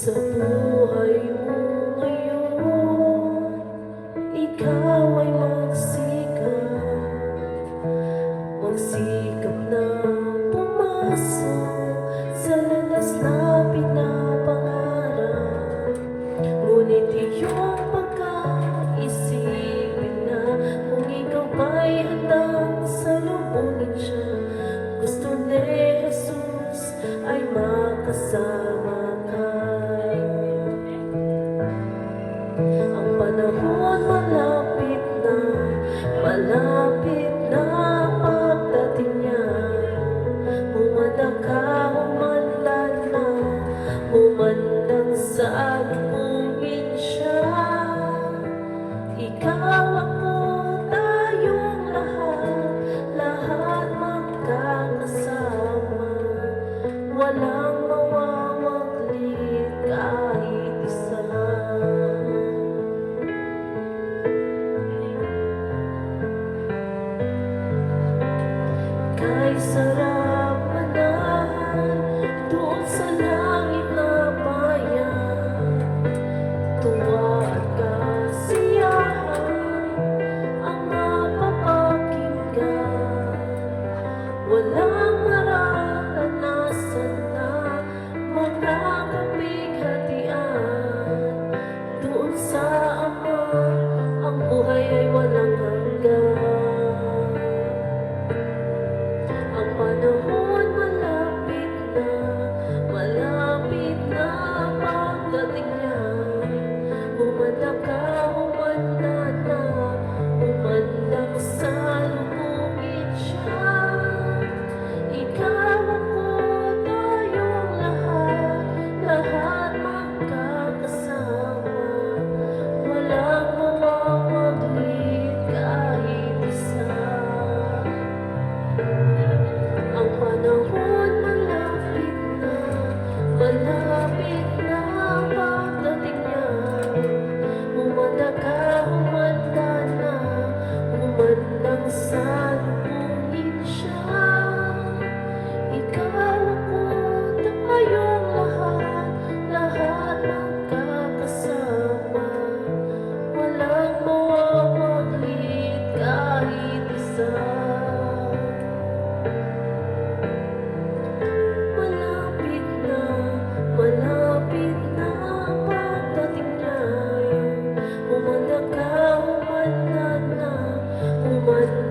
Sa buhay mo ngayon, ikaw ay magsikap na pumasok sa landas na pinapangarap. Ngunit iyong pagkaisipin na kung ikaw ba'y handang salubungin siya. Gusto ni Jesus ay makasama ka. Ang panahon malapit na pagdating niya. Humanda ka, humanda na, humandang salubungin siya. Ikaw, ako, tayong lahat magkakasama. Walang mawawaglit kahit isa. Kay sarap manahan doon sa langit na bayan. Tuwa at kasiyahan ang mapapakinggan. Walang mararanasan na mga kapighatian. Doon sa Ama, ang buhay ay walang hanggan. Ang panahon malapit na pagdating niya. Humanda ka, humanda na, humandang salubungin siya. Ikaw, ako, tayong lahat magkakasama. Walang mawawaglit kahit isa. Ang panahon malapit na pagdating niya. Humanda ka, humanda na, humandang salubungin siya. Ikaw, ako, tayong lahat magkakasama. Walang mawawaglit kahit isa. Malapit na pagdating niya. Humanda ka, humanda na, humanda